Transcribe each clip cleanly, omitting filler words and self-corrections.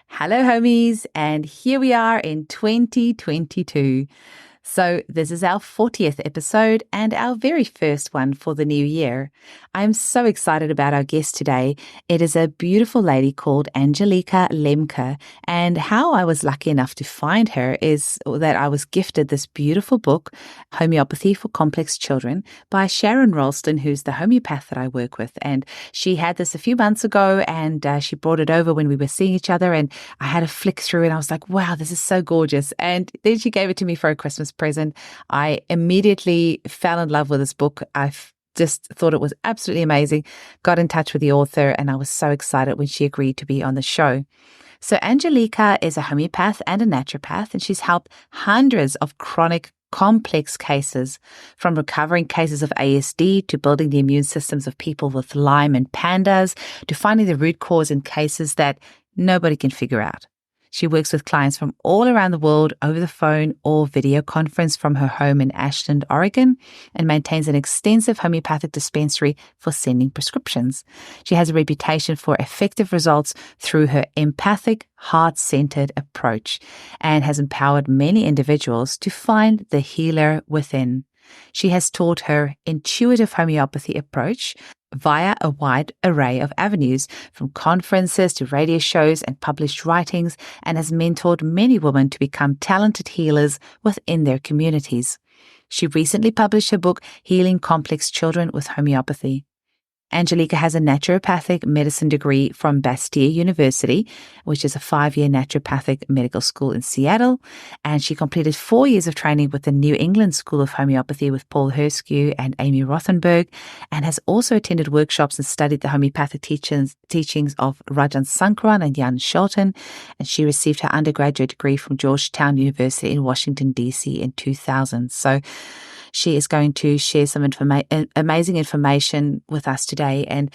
Hello, homies, and here we are in 2022. So, this is our 40th episode and our very first one for the new year. I'm so excited about our guest today. It is a beautiful lady called Angelica Lemke. And how I was lucky enough to find her is that I was gifted this beautiful book, Homeopathy for Complex Children, by Sharon Ralston, who's the homeopath that I work with. And she had this a few months ago and she brought it over when we were seeing each other. And I had a flick through and I was like, wow, this is so gorgeous. And then she gave it to me for a Christmas present. I immediately fell in love with this book. I just thought it was absolutely amazing. Got in touch with the author and I was so excited when she agreed to be on the show. So Angelica is a homeopath and a naturopath, and she's helped hundreds of chronic complex cases, from recovering cases of ASD to building the immune systems of people with Lyme and PANDAS to finding the root cause in cases that nobody can figure out. She works with clients from all around the world over the phone or video conference from her home in Ashland, Oregon, and maintains an extensive homeopathic dispensary for sending prescriptions. She has a reputation for effective results through her empathic, heart-centered approach and has empowered many individuals to find the healer within. She has taught her intuitive homeopathy approach via a wide array of avenues, from conferences to radio shows and published writings, and has mentored many women to become talented healers within their communities. She recently published her book, Healing Complex Children with Homeopathy. Angelica has a naturopathic medicine degree from Bastyr University, which is a 5-year naturopathic medical school in Seattle, and she completed 4 years of training with the New England School of Homeopathy with Paul Herskew and Amy Rothenberg, and has also attended workshops and studied the homeopathic teachings of Rajan Sankaran and Jan Shelton, and she received her undergraduate degree from Georgetown University in Washington, D.C. in 2000. So she is going to share some amazing information with us today and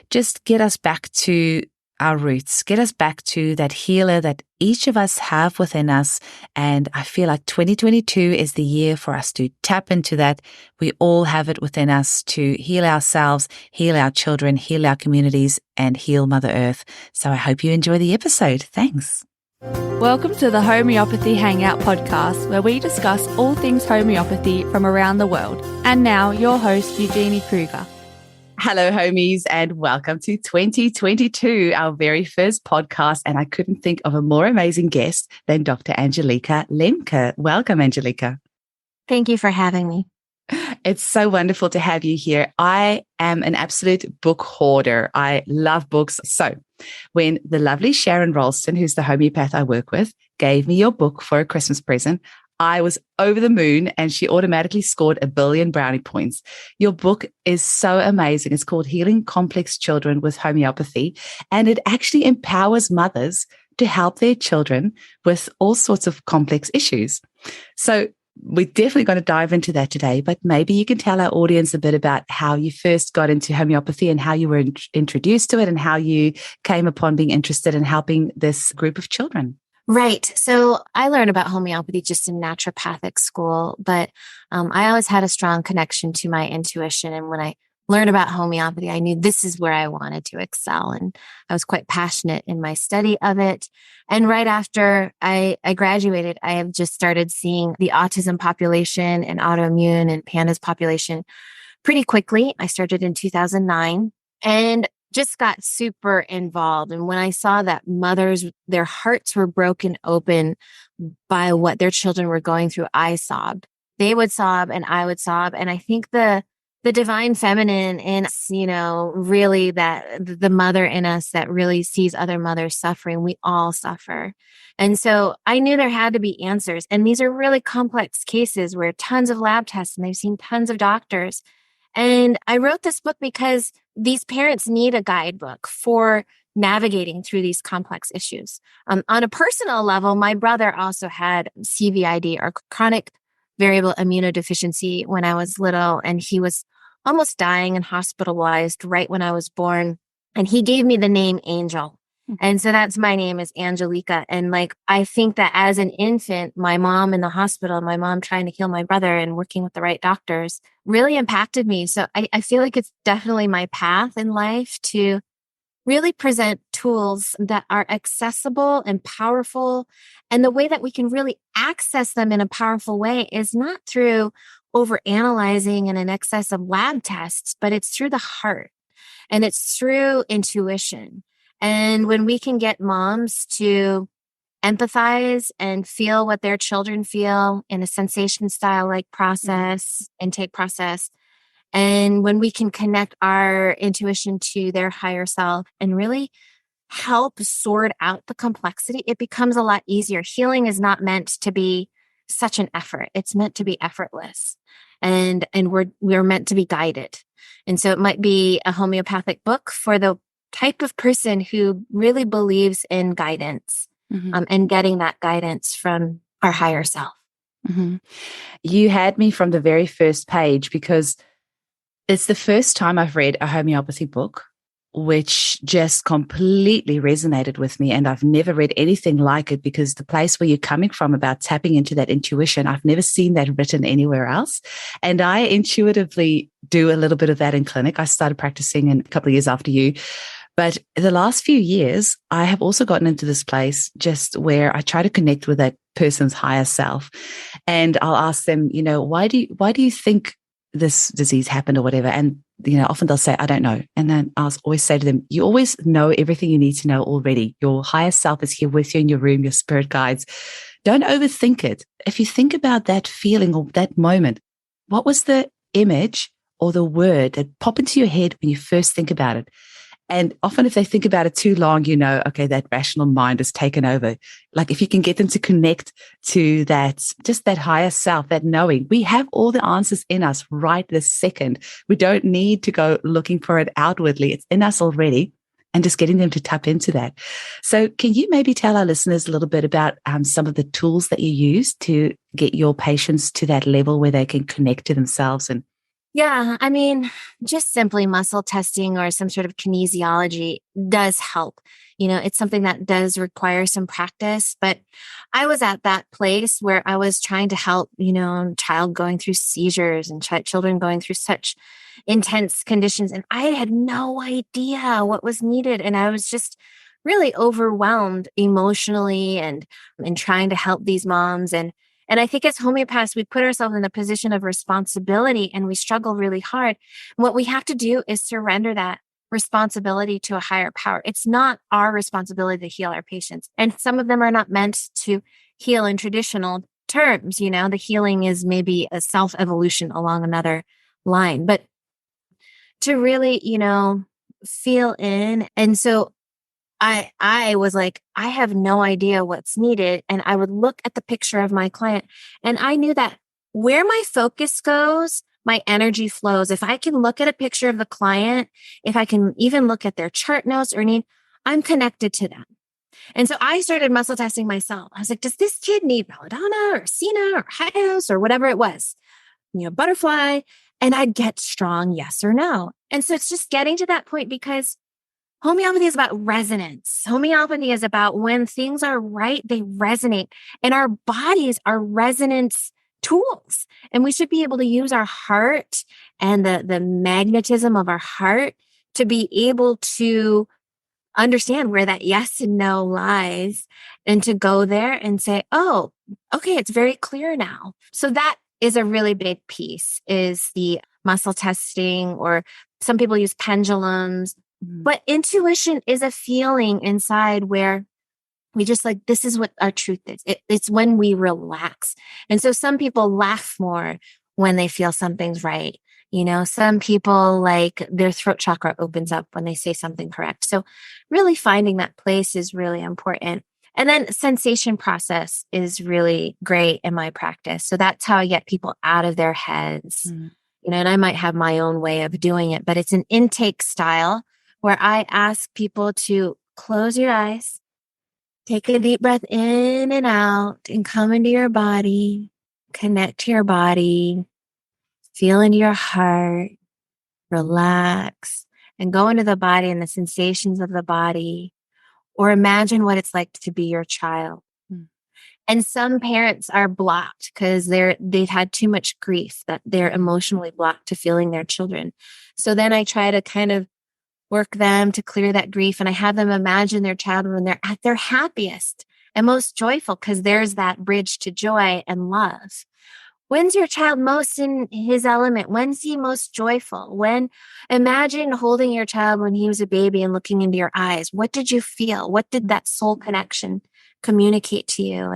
just get us back to our roots, get us back to that healer that each of us have within us. And I feel like 2022 is the year for us to tap into that. We all have it within us to heal ourselves, heal our children, heal our communities, and heal Mother Earth. So I hope you enjoy the episode. Thanks. Welcome to the Homeopathy Hangout podcast, where we discuss all things homeopathy from around the world. And now, your host, Eugenie Kruger. Hello, homies, and welcome to 2022, our very first podcast. And I couldn't think of a more amazing guest than Dr. Angelica Lemke. Welcome, Angelica. Thank you for having me. It's so wonderful to have you here. I am an absolute book hoarder. I love books. So when the lovely Sharon Ralston, who's the homeopath I work with, gave me your book for a Christmas present, I was over the moon and she automatically scored 1 billion brownie points. Your book is so amazing. It's called Healing Complex Children with Homeopathy, and it actually empowers mothers to help their children with all sorts of complex issues. So we're definitely going to dive into that today, but maybe you can tell our audience a bit about how you first got into homeopathy and how you were introduced to it and how you came upon being interested in helping this group of children. Right. So I learned about homeopathy just in naturopathic school, but I always had a strong connection to my intuition. And when I learned about homeopathy, I knew this is where I wanted to excel. And I was quite passionate in my study of it. And right after I graduated, I have just started seeing the autism population and autoimmune and PANDAS population pretty quickly. I started in 2009 and just got super involved. And when I saw that mothers, their hearts were broken open by what their children were going through, I sobbed. They would sob and I would sob. And I think the divine feminine in us, really that the mother in us that really sees other mothers suffering, we all suffer. And so I knew there had to be answers. And these are really complex cases where tons of lab tests and they've seen tons of doctors. And I wrote this book because these parents need a guidebook for navigating through these complex issues. On a personal level, my brother also had CVID, or chronic variable immunodeficiency, when I was little, and he was almost dying and hospitalized right when I was born. And he gave me the name Angel. And so that's my name, is Angelica. And I think that as an infant, my mom in the hospital, my mom trying to heal my brother and working with the right doctors really impacted me. So I feel like it's definitely my path in life to really present tools that are accessible and powerful. And the way that we can really access them in a powerful way is not through overanalyzing and an excess of lab tests, but it's through the heart and it's through intuition. And when we can get moms to empathize and feel what their children feel in a sensation style like process, intake process, and when we can connect our intuition to their higher self and really help sort out the complexity, it becomes a lot easier. Healing is not meant to be such an effort. It's meant to be effortless. And we're meant to be guided. And so it might be a homeopathic book for the type of person who really believes in guidance, and getting that guidance from our higher self. Mm-hmm. You had me from the very first page because it's the first time I've read a homeopathy book, which just completely resonated with me. And I've never read anything like it because the place where you're coming from about tapping into that intuition, I've never seen that written anywhere else. And I intuitively do a little bit of that in clinic. I started practicing a couple of years after you. But the last few years, I have also gotten into this place just where I try to connect with that person's higher self. And I'll ask them, why do you think this disease happened or whatever? And, often they'll say, I don't know. And then I'll always say to them, you always know everything you need to know already. Your higher self is here with you in your room, your spirit guides. Don't overthink it. If you think about that feeling or that moment, what was the image or the word that pop into your head when you first think about it? And often if they think about it too long, okay, that rational mind is taken over. Like if you can get them to connect to that, just that higher self, that knowing, we have all the answers in us right this second. We don't need to go looking for it outwardly. It's in us already, and just getting them to tap into that. So can you maybe tell our listeners a little bit about some of the tools that you use to get your patients to that level where they can connect to themselves? And Yeah, I mean, just simply muscle testing or some sort of kinesiology does help. It's something that does require some practice, but I was at that place where I was trying to help, child going through seizures and children going through such intense conditions. And I had no idea what was needed. And I was just really overwhelmed emotionally and trying to help these moms. And I think as homeopaths, we put ourselves in a position of responsibility and we struggle really hard. What we have to do is surrender that responsibility to a higher power. It's not our responsibility to heal our patients. And some of them are not meant to heal in traditional terms. The healing is maybe a self-evolution along another line, but to really, feel in. And so I was like, I have no idea what's needed. And I would look at the picture of my client and I knew that where my focus goes, my energy flows. If I can look at a picture of the client, if I can even look at their chart notes or need, I'm connected to them. And so I started muscle testing myself. I was like, does this kid need belladonna or Sina or high house or whatever it was, butterfly? And I'd get strong yes or no. And so it's just getting to that point because homeopathy is about resonance. Homeopathy is about when things are right, they resonate. And our bodies are resonance tools. And we should be able to use our heart and the magnetism of our heart to be able to understand where that yes and no lies and to go there and say, oh, okay, it's very clear now. So that is a really big piece, is the muscle testing, or some people use pendulums. But intuition is a feeling inside where we just like, this is what our truth is. It's when we relax. And so some people laugh more when they feel something's right. Some people like their throat chakra opens up when they say something correct. So really finding that place is really important. And then sensation process is really great in my practice. So that's how I get people out of their heads. And I might have my own way of doing it, but it's an intake style where I ask people to close your eyes, take a deep breath in and out, and come into your body, connect to your body, feel into your heart, relax, and go into the body and the sensations of the body, or imagine what it's like to be your child. And some parents are blocked because they've had too much grief that they're emotionally blocked to feeling their children. So then I try to kind of work them to clear that grief. And I have them imagine their child when they're at their happiest and most joyful, because there's that bridge to joy and love. When's your child most in his element? When's he most joyful? Imagine holding your child when he was a baby and looking into your eyes. What did you feel? What did that soul connection communicate to you?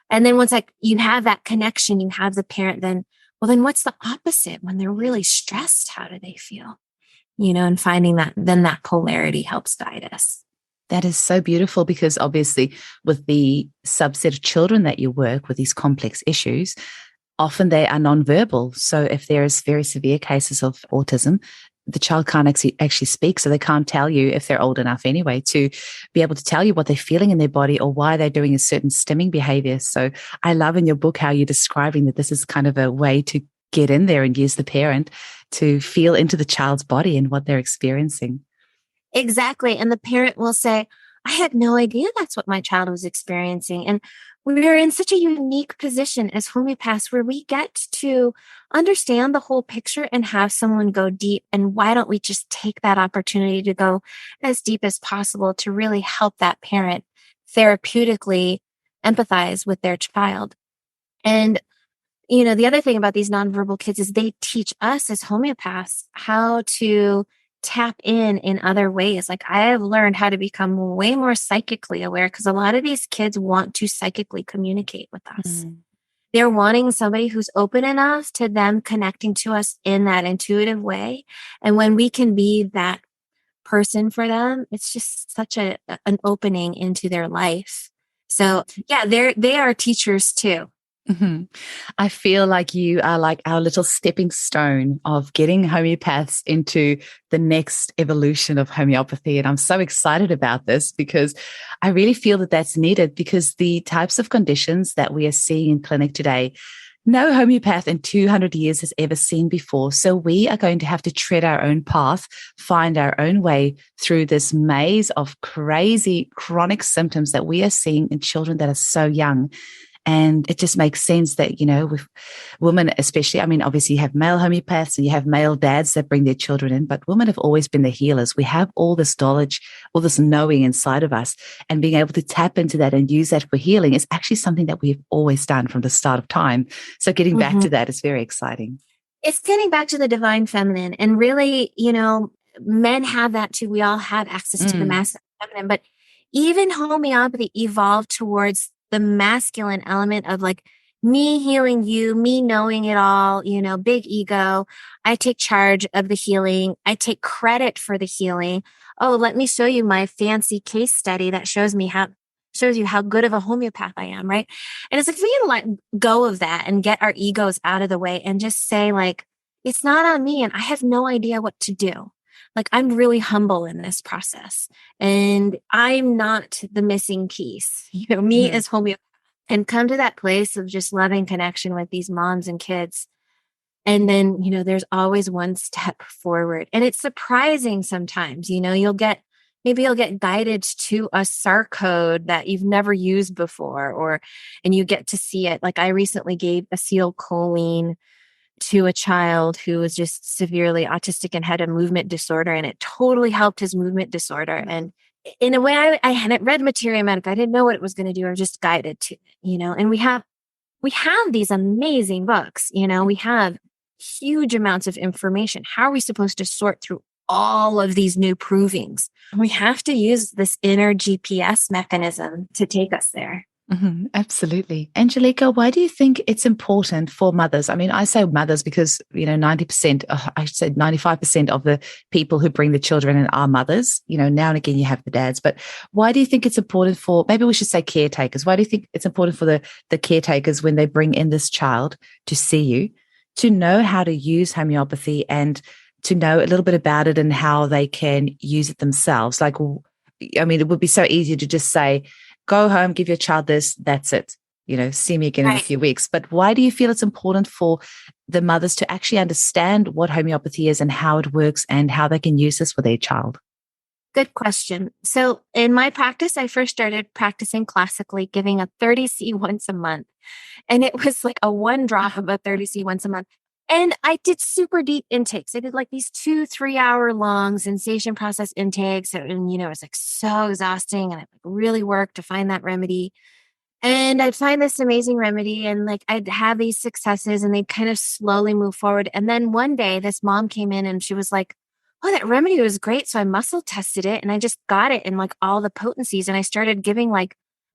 And then once you have that connection, you have the parent, then what's the opposite? When they're really stressed, how do they feel? And finding that, then that polarity helps guide us. That is so beautiful, because obviously with the subset of children that you work with, these complex issues, often they are nonverbal. So if there is very severe cases of autism, the child can't actually speak. So they can't tell you, if they're old enough anyway, to be able to tell you what they're feeling in their body or why they're doing a certain stimming behavior. So I love in your book how you're describing that this is kind of a way to get in there and use the parent to feel into the child's body and what they're experiencing. Exactly. And the parent will say, I had no idea that's what my child was experiencing. And we're in such a unique position as homeopaths where we get to understand the whole picture and have someone go deep. And why don't we just take that opportunity to go as deep as possible to really help that parent therapeutically empathize with their child? And the other thing about these nonverbal kids is they teach us as homeopaths how to tap in other ways. Like, I have learned how to become way more psychically aware, because a lot of these kids want to psychically communicate with us. They're wanting somebody who's open enough to them connecting to us in that intuitive way. And when we can be that person for them, it's just such an opening into their life. So yeah, they are teachers too. Mm-hmm. I feel like you are like our little stepping stone of getting homeopaths into the next evolution of homeopathy. And I'm so excited about this, because I really feel that that's needed, because the types of conditions that we are seeing in clinic today, no homeopath in 200 years has ever seen before. So we are going to have to tread our own path, find our own way through this maze of crazy chronic symptoms that we are seeing in children that are so young. And it just makes sense that, with women especially, I mean, obviously you have male homeopaths and you have male dads that bring their children in, but women have always been the healers. We have all this knowledge, all this knowing inside of us, and being able to tap into that and use that for healing is actually something that we've always done from the start of time. So getting back to that is very exciting. It's getting back to the divine feminine, and really, men have that too. We all have access to the masculine feminine, but even homeopathy evolved towards the masculine element of like me healing you, me knowing it all, big ego. I take charge of the healing. I take credit for the healing. Oh, let me show you my fancy case study that shows you how good of a homeopath I am, right? And it's like, we can let go of that and get our egos out of the way and just say, like, it's not on me and I have no idea what to do. Like, I'm really humble in this process and I'm not the missing piece, me as homeopath, and come to that place of just loving connection with these moms and kids. And then, there's always one step forward, and it's surprising sometimes, you'll get guided to a SAR code that you've never used before, and you get to see it. Like, I recently gave acetylcholine to a child who was just severely autistic and had a movement disorder, and it totally helped his movement disorder. And in a way, I hadn't read Materia Medica. I didn't know what it was going to do. I was just guided to it, and we have these amazing books, we have huge amounts of information. How are we supposed to sort through all of these new provings? We have to use this inner GPS mechanism to take us there. Mm-hmm, absolutely. Angelica, why do you think it's important for mothers? I mean, I say mothers because, 90%, I should say 95% of the people who bring the children in are mothers. Now and again, you have the dads, but why do you think it's important for, maybe we should say caretakers. Why do you think it's important for the caretakers when they bring in this child to see you, to know how to use homeopathy and to know a little bit about it and how they can use it themselves? Like, I mean, it would be so easy to just say, go home, give your child this, that's it. See me again in a few weeks. But why do you feel it's important for the mothers to actually understand what homeopathy is and how it works and how they can use this for their child? Good question. So in my practice, I first started practicing classically, giving a 30C once a month. And it was like a one drop of a 30C once a month. And I did super deep intakes. I did like these 2-3 hour long sensation process intakes. And, it was like so exhausting. And I like really worked to find that remedy. And I'd find this amazing remedy and like I'd have these successes and they'd kind of slowly move forward. And then one day this mom came in and she was like, oh, that remedy was great. So I muscle tested it and I just got it in like all the potencies. And I started giving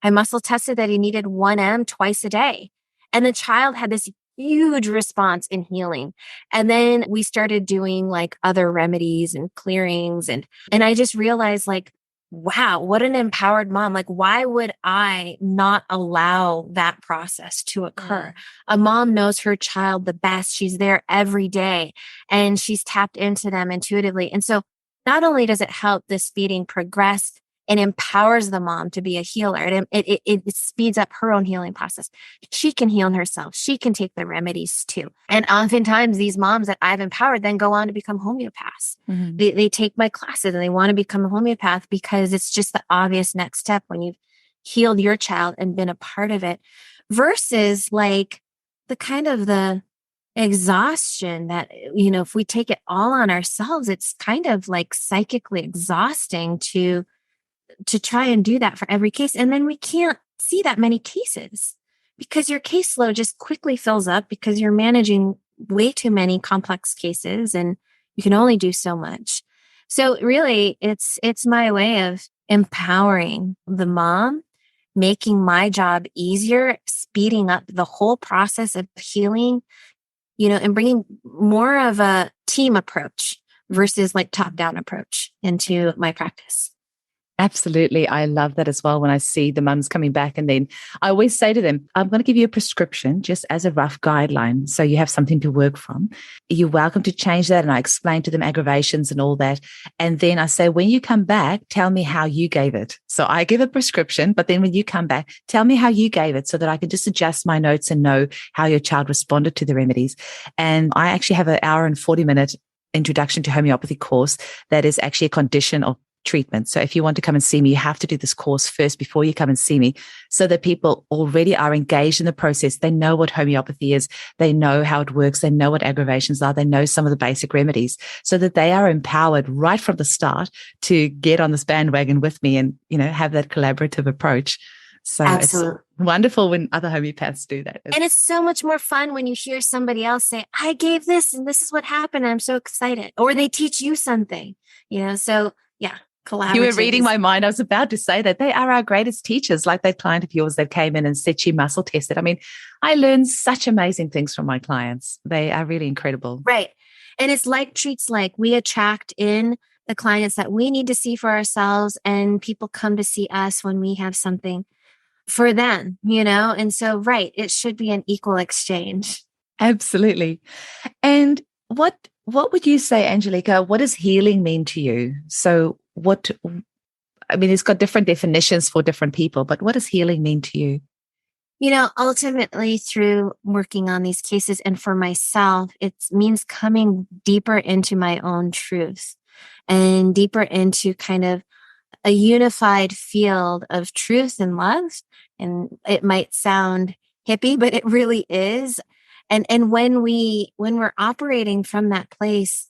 I muscle tested that he needed 1 M twice a day. And the child had this huge response in healing. And then we started doing like other remedies and clearings. And I just realized like, wow, what an empowered mom. Like, why would I not allow that process to occur? A mom knows her child the best. She's there every day and she's tapped into them intuitively. And so not only does it help this feeding progress and empowers the mom to be a healer, it speeds up her own healing process. She can heal herself. She can take the remedies too. And oftentimes these moms that I've empowered then go on to become homeopaths. Mm-hmm. They take my classes and they want to become a homeopath because it's just the obvious next step when you've healed your child and been a part of it, versus like the kind of the exhaustion that, if we take it all on ourselves, it's kind of like psychically exhausting to try and do that for every case. And then we can't see that many cases because your caseload just quickly fills up because you're managing way too many complex cases and you can only do so much. So really it's my way of empowering the mom, making my job easier, speeding up the whole process of healing, and bringing more of a team approach versus like top-down approach into my practice. Absolutely. I love that as well when I see the mums coming back. And then I always say to them, I'm going to give you a prescription just as a rough guideline so you have something to work from. You're welcome to change that. And I explain to them aggravations and all that. And then I say, when you come back, tell me how you gave it. So I give a prescription, but then when you come back, tell me how you gave it so that I can just adjust my notes and know how your child responded to the remedies. And I actually have an hour and 40-minute introduction to homeopathy course that is actually a condition of treatment. So if you want to come and see me, you have to do this course first before you come and see me so that people already are engaged in the process. They know what homeopathy is. They know how it works. They know what aggravations are. They know some of the basic remedies so that they are empowered right from the start to get on this bandwagon with me and, have that collaborative approach. So Absolutely. It's wonderful when other homeopaths do that. And it's so much more fun when you hear somebody else say, I gave this and this is what happened. And I'm so excited. Or they teach you something, so yeah. You were reading my mind. I was about to say that they are our greatest teachers, like that client of yours that came in and said she muscle tested. I mean, I learned such amazing things from my clients. They are really incredible. Right. And it's like treats like. We attract in the clients that we need to see for ourselves, and people come to see us when we have something for them, And so, right, it should be an equal exchange. Absolutely. And what would you say, Angelica, what does healing mean to you? So it's got different definitions for different people, but what does healing mean to you? Ultimately through working on these cases and for myself, it means coming deeper into my own truth and deeper into kind of a unified field of truth and love. And it might sound hippie, but it really is. And when we're operating from that place,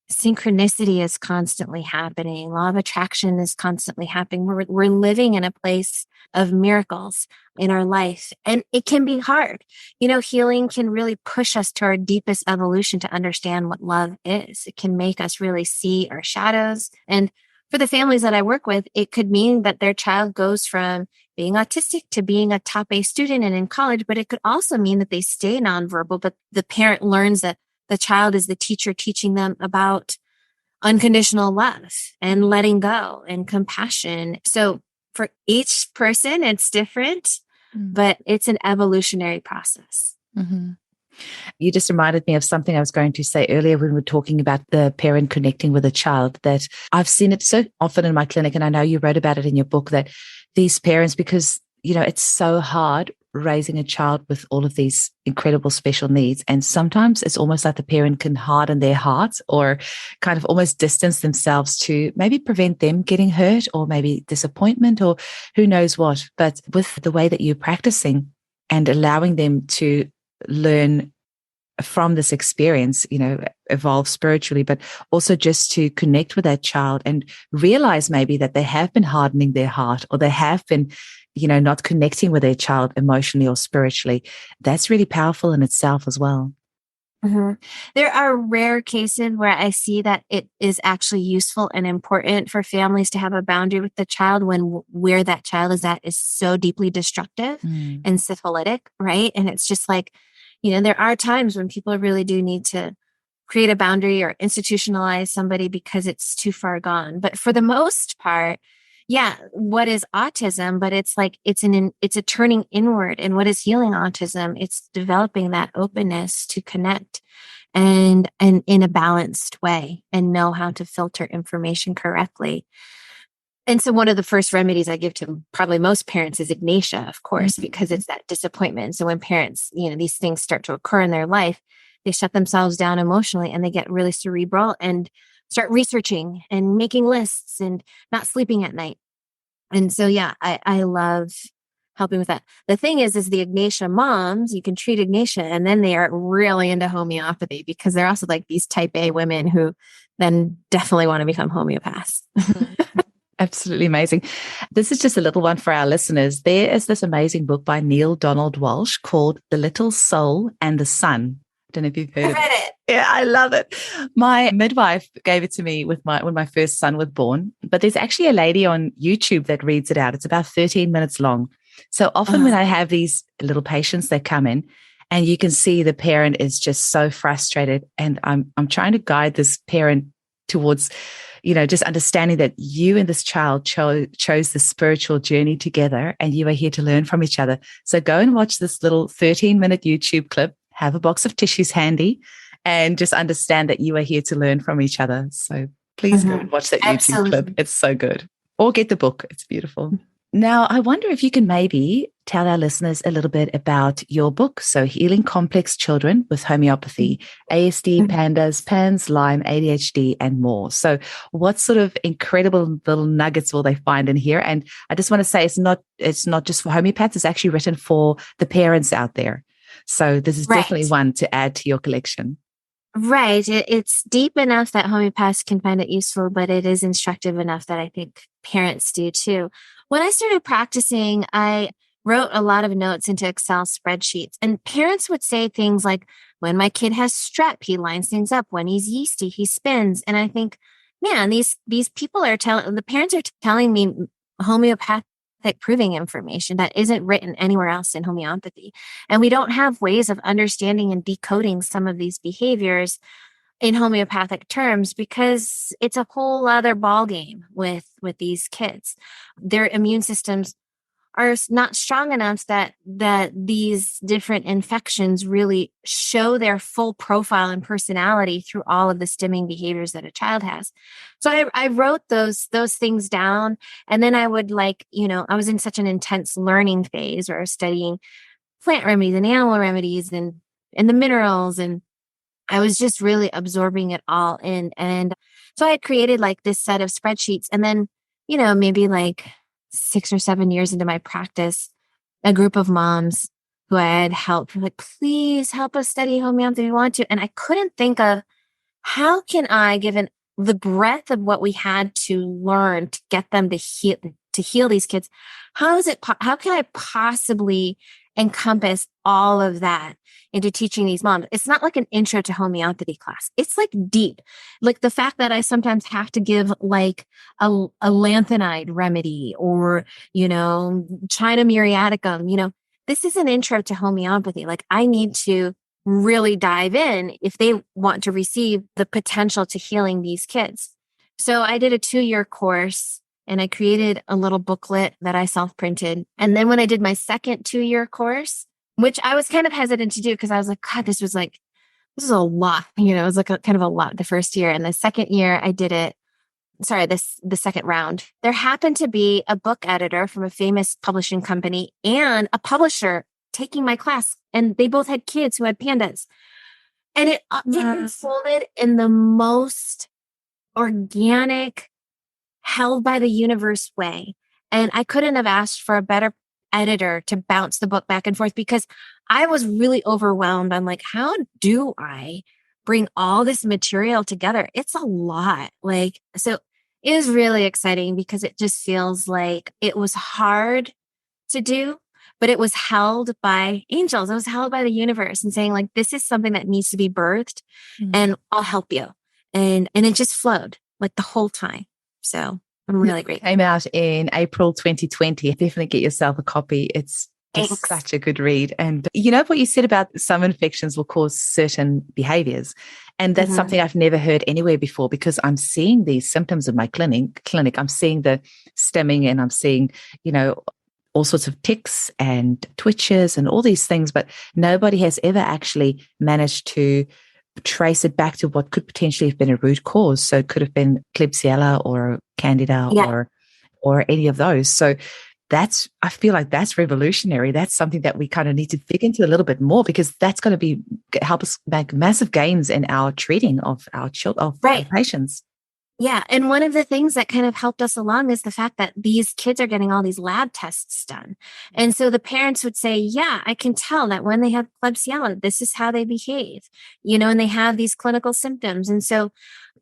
synchronicity is constantly happening. Law of attraction is constantly happening. We're living in a place of miracles in our life. And it can be hard. Healing can really push us to our deepest evolution to understand what love is. It can make us really see our shadows. And for the families that I work with, it could mean that their child goes from being autistic to being a top A student and in college, but it could also mean that they stay nonverbal, but the parent learns that the child is the teacher teaching them about unconditional love and letting go and compassion. So for each person, it's different, but it's an evolutionary process. Mm-hmm. You just reminded me of something I was going to say earlier when we were talking about the parent connecting with a child, that I've seen it so often in my clinic. And I know you wrote about it in your book, that these parents, because, it's so hard raising a child with all of these incredible special needs. And sometimes it's almost like the parent can harden their hearts or kind of almost distance themselves to maybe prevent them getting hurt or maybe disappointment or who knows what. But with the way that you're practicing and allowing them to learn from this experience, evolve spiritually, but also just to connect with that child and realize maybe that they have been hardening their heart, or they have been, not connecting with their child emotionally or spiritually. That's really powerful in itself as well. Mm-hmm. There are rare cases where I see that it is actually useful and important for families to have a boundary with the child when where that child is at is so deeply destructive and syphilitic, right? And it's just like, there are times when people really do need to create a boundary or institutionalize somebody because it's too far gone. But for the most part, yeah, what is autism? But it's like, it's a turning inward. And what is healing autism? It's developing that openness to connect and in a balanced way and know how to filter information correctly. And so one of the first remedies I give to probably most parents is Ignatia, of course, because it's that disappointment. So when parents, these things start to occur in their life, they shut themselves down emotionally and they get really cerebral and start researching and making lists and not sleeping at night. And so, yeah, I love helping with that. The thing is the Ignatia moms, you can treat Ignatia and then they are really into homeopathy because they're also like these type A women who then definitely want to become homeopaths. Absolutely amazing. This is just a little one for our listeners. There is this amazing book by Neil Donald Walsh called The Little Soul and the Sun. I don't know if you've heard of it. I read it. Yeah, I love it. My midwife gave it to me when my first son was born. But there's actually a lady on YouTube that reads it out. It's about 13 minutes long. So often when I have these little patients that come in, and you can see the parent is just so frustrated, and I'm trying to guide this parent towards, just understanding that you and this child chose the spiritual journey together, and you are here to learn from each other. So go and watch this little 13-minute YouTube clip, have a box of tissues handy, and just understand that you are here to learn from each other. So please go and watch that YouTube clip. It's so good. Or get the book. It's beautiful. Now, I wonder if you can maybe tell our listeners a little bit about your book. So Healing Complex Children with Homeopathy, ASD, PANDAS, PANS, Lyme, ADHD, and more. So what sort of incredible little nuggets will they find in here? And I just want to say it's not just for homeopaths. It's actually written for the parents out there. So this is definitely one to add to your collection. Right. It's deep enough that homeopaths can find it useful, but it is instructive enough that I think parents do too. When I started practicing, I wrote a lot of notes into Excel spreadsheets, and parents would say things like, when my kid has strep, he lines things up. When he's yeasty, he spins. And I think, man, these people the parents are telling me homeopathic proving information that isn't written anywhere else in homeopathy. And we don't have ways of understanding and decoding some of these behaviors in homeopathic terms because it's a whole other ballgame with these kids. Their immune systems are not strong enough that these different infections really show their full profile and personality through all of the stimming behaviors that a child has. So I wrote those things down, and then I would I was in such an intense learning phase where I was studying plant remedies and animal remedies and the minerals, and I was just really absorbing it all in. And so I had created this set of spreadsheets, and then, maybe 6 or 7 years into my practice, a group of moms who I had helped were like, please help us study homeopathy if you want to. And I couldn't think of how can I, given the breadth of what we had to learn to get them to heal these kids, how can I possibly encompass all of that into teaching these moms? It's not like an intro to homeopathy class. It's deep. The fact that I sometimes have to give a lanthanide remedy or, China muriaticum, this is an intro to homeopathy. I need to really dive in if they want to receive the potential to healing these kids. So I did a 2-year course, and I created a little booklet that I self-printed. And then when I did my second 2-year course, which I was kind of hesitant to do because I was like, God, this is a lot. It was kind of a lot the first year. And the second year I did it, the second round, there happened to be a book editor from a famous publishing company and a publisher taking my class. And they both had kids who had pandas. And it unfolded in the most organic, held by the universe way. And I couldn't have asked for a better editor to bounce the book back and forth because I was really overwhelmed. I'm like, how do I bring all this material together? It's a lot. So it was really exciting because it just feels like it was hard to do, but it was held by angels. It was held by the universe and saying like, this is something that needs to be birthed and I'll help you. And it just flowed like the whole time. So I'm really grateful. Came out in April 2020. Definitely get yourself a copy. It's just Thanks. such a good read. And you know what you said about some infections will cause certain behaviors. And that's something I've never heard anywhere before because I'm seeing these symptoms in my clinic. I'm seeing the stimming and I'm seeing, all sorts of tics and twitches and all these things, but nobody has ever actually managed to trace it back to what could potentially have been a root cause. So it could have been Klebsiella or Candida or any of those. So I feel like that's revolutionary. That's something that we kind of need to dig into a little bit more because that's going to help us make massive gains in our treating of our patients. Yeah. And one of the things that kind of helped us along is the fact that these kids are getting all these lab tests done. And so the parents would say, yeah, I can tell that when they have Klebsiella, this is how they behave, and they have these clinical symptoms. And so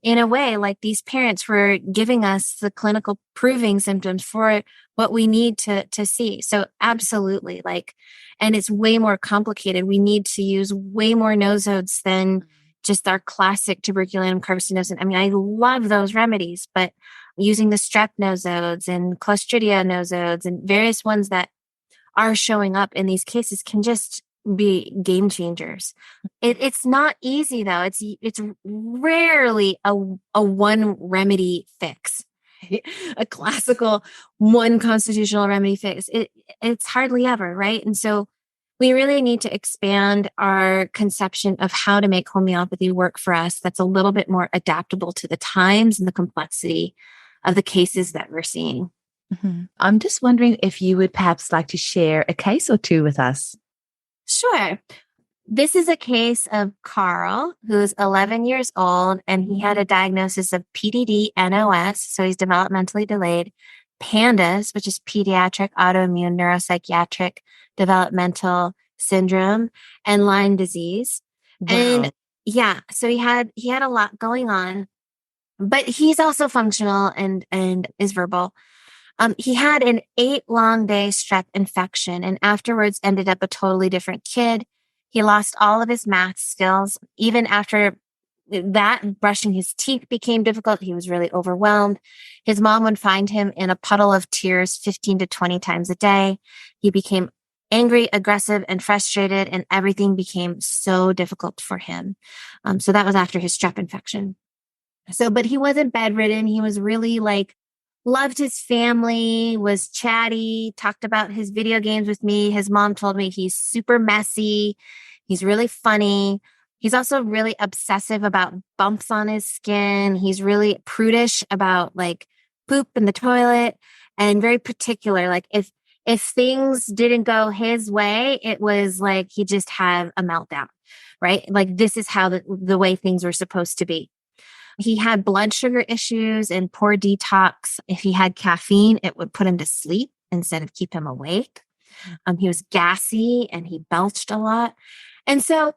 in a way, like these parents were giving us the clinical proving symptoms for what we need to see. So absolutely, and it's way more complicated. We need to use way more nosodes than just our classic tuberculum carcinosin. I mean, I love those remedies, but using the strep nosodes and Clostridia nosodes and various ones that are showing up in these cases can just be game changers. It's not easy though. It's rarely a one remedy fix, a classical one constitutional remedy fix. It's hardly ever, right? And so we really need to expand our conception of how to make homeopathy work for us. That's a little bit more adaptable to the times and the complexity of the cases that we're seeing. I'm just wondering if you would perhaps like to share a case or two with us. Sure. This is a case of Carl, who's 11 years old, and he had a diagnosis of PDD-NOS, so he's developmentally delayed, PANDAS, which is pediatric autoimmune neuropsychiatric developmental syndrome, and Lyme disease. Wow. And so he had a lot going on, but he's also functional and is verbal. He had an 8-long-day strep infection and afterwards ended up a totally different kid. He lost all of his math skills. Even after that, brushing his teeth became difficult. He was really overwhelmed. His mom would find him in a puddle of tears 15 to 20 times a day. He became angry, aggressive, and frustrated, and everything became so difficult for him. So that was after his strep infection. But he wasn't bedridden. He was really loved his family, was chatty, talked about his video games with me. His mom told me he's super messy. He's really funny. He's also really obsessive about bumps on his skin. He's really prudish about poop in the toilet and very particular. If things didn't go his way, it was like he just had a meltdown, right? This is how the way things were supposed to be. He had blood sugar issues and poor detox. If he had caffeine, it would put him to sleep instead of keep him awake. He was gassy and he belched a lot. And so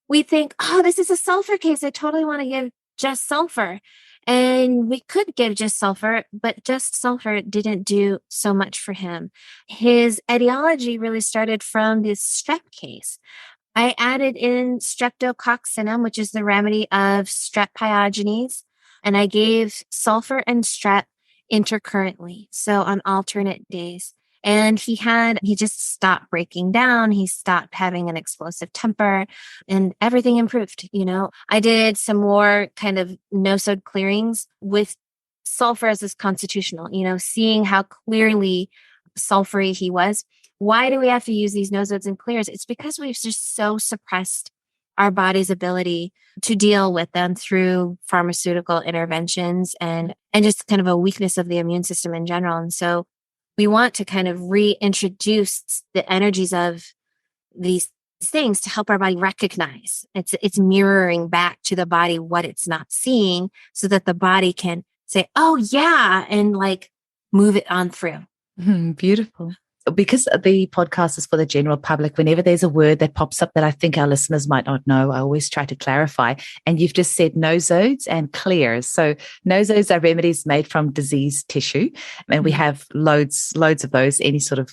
we think, oh, this is a sulfur case. I totally want to give just sulfur. And we could give just sulfur, but just sulfur didn't do so much for him. His etiology really started from this strep case. I added in streptococcinum, which is the remedy of strep pyogenes, and I gave sulfur and strep intercurrently, so on alternate days. And he just stopped breaking down. He stopped having an explosive temper and everything improved. I did some more kind of nosode clearings with sulfur as is constitutional, seeing how clearly sulfury he was. Why do we have to use these nosodes and clears? It's because we've just so suppressed our body's ability to deal with them through pharmaceutical interventions and just kind of a weakness of the immune system in general. And so we want to kind of reintroduce the energies of these things to help our body recognize. It's mirroring back to the body what it's not seeing so that the body can say, oh yeah, and move it on through. Beautiful. because the podcast is for the general public, whenever there's a word that pops up that I think our listeners might not know, I always try to clarify. And you've just said nosodes and clears. So nosodes are remedies made from diseased tissue. And we have loads of those, any sort of,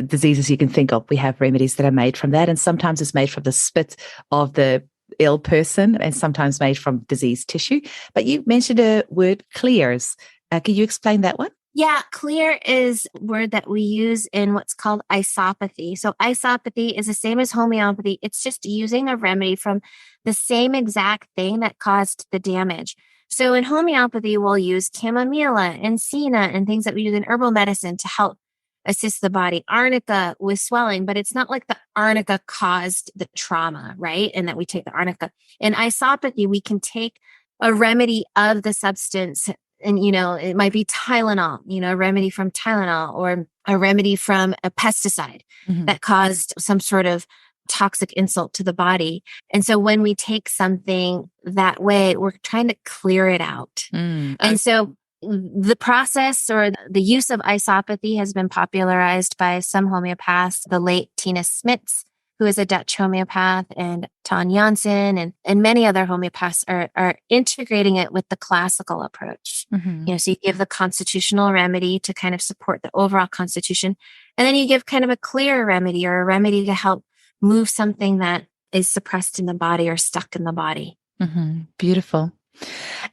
diseases you can think of. We have remedies that are made from that. And sometimes it's made from the spit of the ill person and sometimes made from diseased tissue. But you mentioned a word, clears. Can you explain that one? Yeah, clear is a word that we use in what's called isopathy. So isopathy is the same as homeopathy. It's just using a remedy from the same exact thing that caused the damage. So in homeopathy, we'll use chamomilla and senna and things that we use in herbal medicine to help assist the body. Arnica with swelling, but it's not like the arnica caused the trauma, right? And that we take the arnica. In isopathy, we can take a remedy of the substance. And, it might be Tylenol, a remedy from Tylenol or a remedy from a pesticide that caused some sort of toxic insult to the body. And so when we take something that way, we're trying to clear it out. And so the process or the use of isopathy has been popularized by some homeopaths, the late Tina Smits, who is a Dutch homeopath, and Ton Janssen and many other homeopaths are integrating it with the classical approach. So you give the constitutional remedy to kind of support the overall constitution. And then you give kind of a clear remedy or a remedy to help move something that is suppressed in the body or stuck in the body. Beautiful.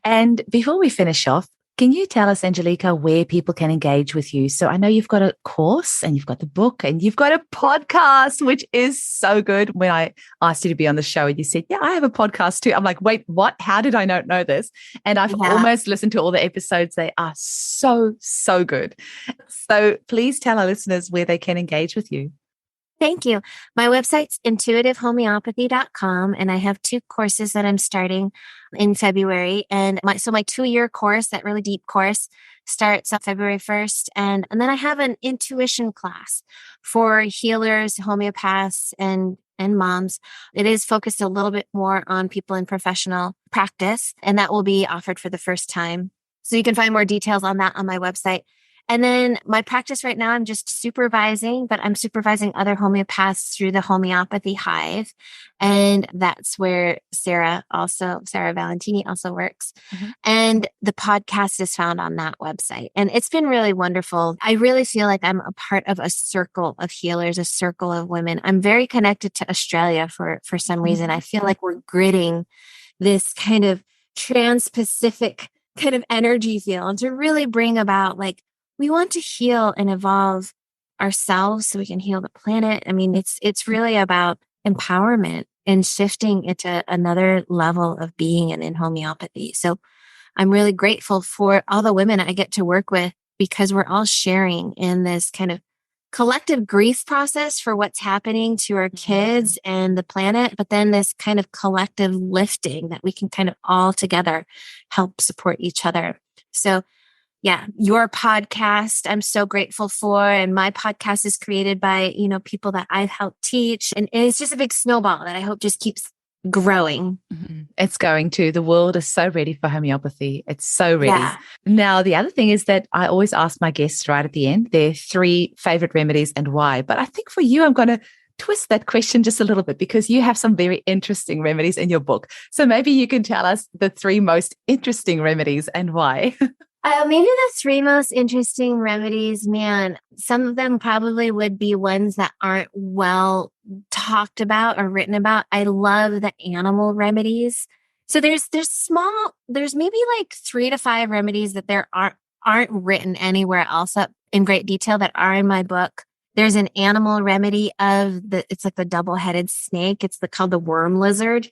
And before we finish off, can you tell us, Angelica, where people can engage with you? So I know you've got a course and you've got the book and you've got a podcast, which is so good. When I asked you to be on the show and you said, yeah, I have a podcast too. I'm like, wait, what? How did I not know this? And I've almost listened to all the episodes. They are so, so good. So please tell our listeners where they can engage with you. Thank you. My website's intuitivehomeopathy.com, and I have 2 courses that I'm starting in February. And my 2-year course, that really deep course, starts on February 1st. And then I have an intuition class for healers, homeopaths, and moms. It is focused a little bit more on people in professional practice, and that will be offered for the first time. So you can find more details on that on my website. And then my practice right now, I'm just supervising, but I'm supervising other homeopaths through the Homeopathy Hive. And that's where Sarah Valentini also works. And the podcast is found on that website. And it's been really wonderful. I really feel like I'm a part of a circle of healers, a circle of women. I'm very connected to Australia for some reason. I feel like we're gridding this kind of trans-Pacific kind of energy field to really bring about we want to heal and evolve ourselves so we can heal the planet. I mean, it's really about empowerment and shifting into another level of being and in homeopathy. So I'm really grateful for all the women I get to work with because we're all sharing in this kind of collective grief process for what's happening to our kids and the planet, but then this kind of collective lifting that we can kind of all together help support each other. So yeah, your podcast, I'm so grateful for. And my podcast is created by, people that I've helped teach. And it's just a big snowball that I hope just keeps growing. It's going to. The world is so ready for homeopathy. It's so ready. Yeah. Now, the other thing is that I always ask my guests right at the end, their 3 favorite remedies and why. But I think for you, I'm going to twist that question just a little bit because you have some very interesting remedies in your book. So maybe you can tell us the 3 most interesting remedies and why. Maybe the 3 most interesting remedies, man, some of them probably would be ones that aren't well talked about or written about. I love the animal remedies. So there's maybe 3 to 5 remedies that there aren't written anywhere else up in great detail that are in my book. There's an animal remedy it's like the double-headed snake. It's called the worm lizard.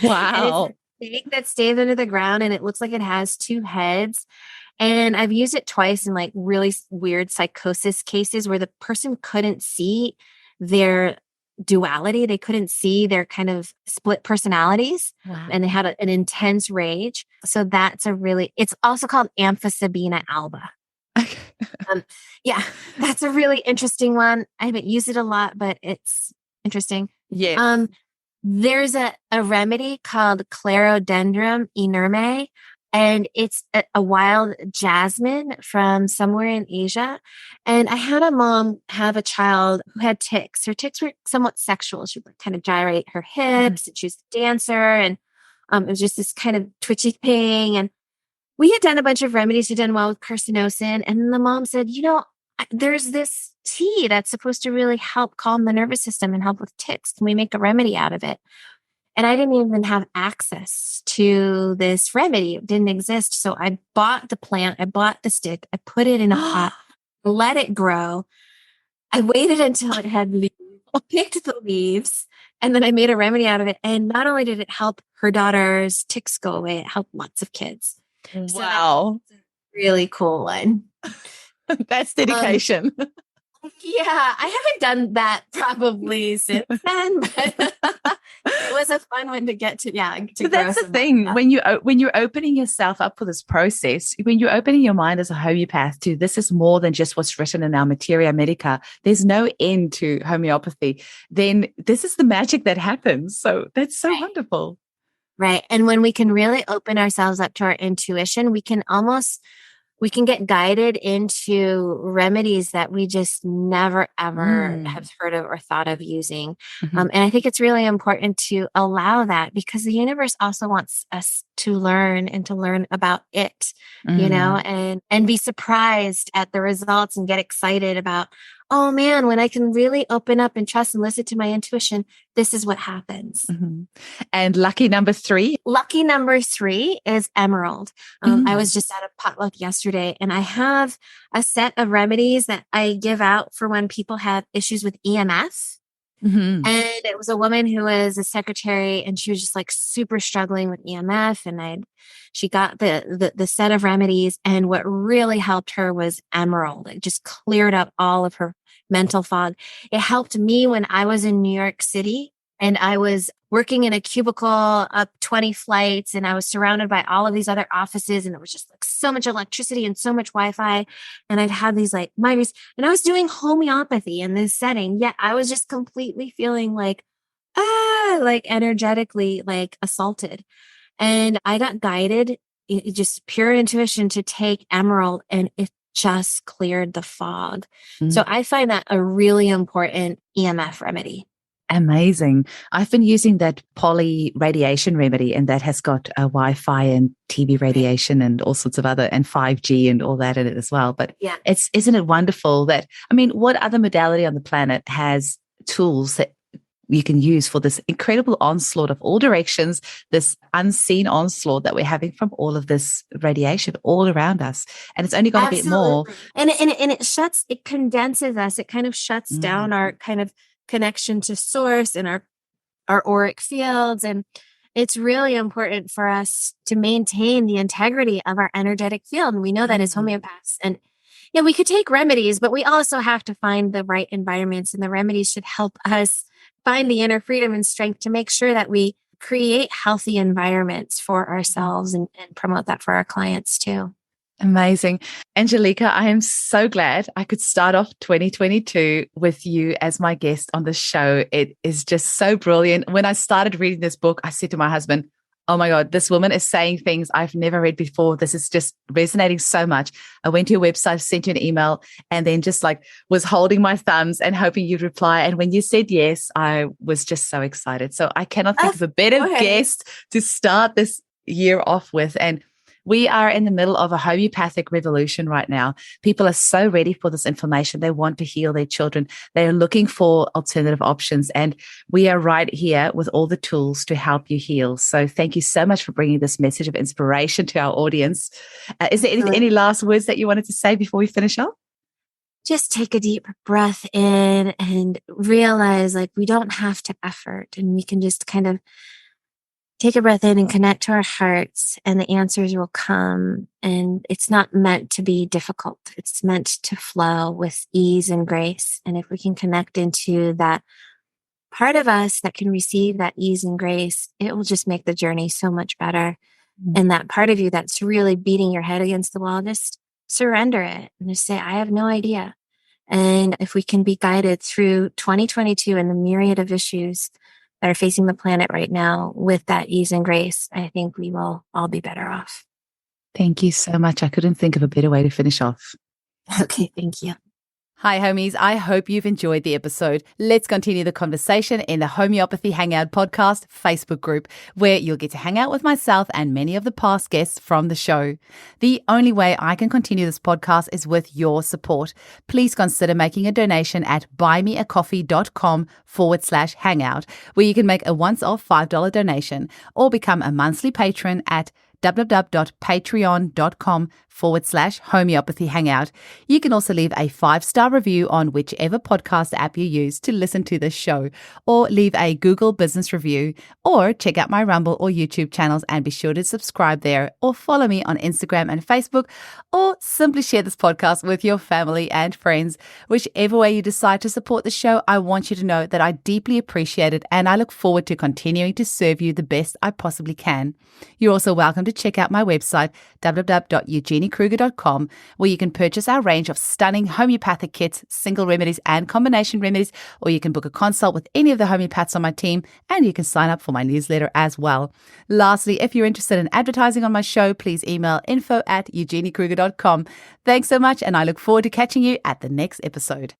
Wow. Snake that stays under the ground and it looks like it has 2 heads. And I've used it twice in really weird psychosis cases where the person couldn't see their duality. They couldn't see their kind of split personalities. Wow. And they had an intense rage. So it's also called Amphisabina alba. Yeah, that's a really interesting one. I haven't used it a lot, but it's interesting. Yeah. There's a remedy called Clerodendron inerme. And it's a wild jasmine from somewhere in Asia. And I had a mom have a child who had tics. Her tics were somewhat sexual. She would kind of gyrate her hips, and she was a dancer, and it was just this kind of twitchy thing. And we had done a bunch of remedies. She'd done well with carcinosin. And the mom said, there's this tea that's supposed to really help calm the nervous system and help with tics. Can we make a remedy out of it? And I didn't even have access to this remedy. It didn't exist. So I bought the plant, I bought the stick, I put it in a pot, let it grow. I waited until it had leaves, picked the leaves, and then I made a remedy out of it. And not only did it help her daughter's tics go away, it helped lots of kids. Wow. So that's a really cool one. That's dedication. Yeah, I haven't done that probably since then, but it was a fun one to get to. Yeah, but that's the thing. When you're opening yourself up for this process, when you're opening your mind as a homeopath to this is more than just what's written in our Materia Medica. There's no end to homeopathy. Then this is the magic that happens. So that's so wonderful. Right. And when we can really open ourselves up to our intuition, we can get guided into remedies that we just never, ever have heard of or thought of using. And I think it's really important to allow that, because the universe also wants us to learn and to learn about it, and be surprised at the results and get excited about, oh man, when I can really open up and trust and listen to my intuition, this is what happens. And lucky number 3? Lucky number 3 is emerald. I was just at a potluck yesterday, and I have a set of remedies that I give out for when people have issues with EMF. And it was a woman who was a secretary, and she was just like super struggling with EMF. And she got the set of remedies, and what really helped her was emerald. It just cleared up all of her mental fog. It helped me when I was in New York City and I was working in a cubicle up 20 flights, and I was surrounded by all of these other offices, and it was just like so much electricity and so much Wi-Fi. And I'd had these like migraines, and I was doing homeopathy in this setting. Yet I was just completely feeling like energetically like assaulted. And I got guided, just pure intuition, to take emerald, and it just cleared the fog. So I find that a really important EMF remedy. Amazing. I've been using that poly radiation remedy, and that has got a Wi-Fi and TV radiation and all sorts of other, and 5G and all that in it as well. But isn't it wonderful that, what other modality on the planet has tools that you can use for this incredible onslaught of all directions, this unseen onslaught that we're having from all of this radiation all around us? And it's only going to get more. And it condenses us. It kind of shuts down our kind of connection to source and our auric fields. And it's really important for us to maintain the integrity of our energetic field. And we know that as homeopaths. And we could take remedies, but we also have to find the right environments, and the remedies should help us find the inner freedom and strength to make sure that we create healthy environments for ourselves and promote that for our clients too. Amazing. Angelica, I am so glad I could start off 2022 with you as my guest on the show. It is just so brilliant. When I started reading this book, I said to my husband, oh my God, this woman is saying things I've never read before. This is just resonating so much. I went to your website, sent you an email, and then just like was holding my thumbs and hoping you'd reply. And when you said yes, I was just so excited. So I cannot think of a better guest to start this year off with. And we are in the middle of a homeopathic revolution right now. People are so ready for this information. They want to heal their children. They are looking for alternative options. And we are right here with all the tools to help you heal. So thank you so much for bringing this message of inspiration to our audience. Is there any last words that you wanted to say before we finish up? Just take a deep breath in and realize like we don't have to effort, and we can just kind of take a breath in and connect to our hearts, and the answers will come. And it's not meant to be difficult. It's meant to flow with ease and grace. And if we can connect into that part of us that can receive that ease and grace, it will just make the journey so much better. And that part of you that's really beating your head against the wall, just surrender it and just say, I have no idea. And if we can be guided through 2022 and the myriad of issues that are facing the planet right now with that ease and grace, I think we will all be better off. Thank you so much. I couldn't think of a better way to finish off. Okay, thank you. Hi, homies. I hope you've enjoyed the episode. Let's continue the conversation in the Homeopathy Hangout podcast Facebook group, where you'll get to hang out with myself and many of the past guests from the show. The only way I can continue this podcast is with your support. Please consider making a donation at buymeacoffee.com/hangout, where you can make a once-off $5 donation or become a monthly patron at www.patreon.com/homeopathy hangout. You can also leave a 5-star review on whichever podcast app you use to listen to this show, or leave a Google business review, or check out my Rumble or YouTube channels and be sure to subscribe there, or follow me on Instagram and Facebook, or simply share this podcast with your family and friends. Whichever way you decide to support the show, I want you to know that I deeply appreciate it and I look forward to continuing to serve you the best I possibly can. You're also welcome to check out my website, www.eugeniekruger.com, where you can purchase our range of stunning homeopathic kits, single remedies and combination remedies, or you can book a consult with any of the homeopaths on my team, and you can sign up for my newsletter as well. Lastly, if you're interested in advertising on my show, please email info@eugeniekruger.com. Thanks so much, and I look forward to catching you at the next episode.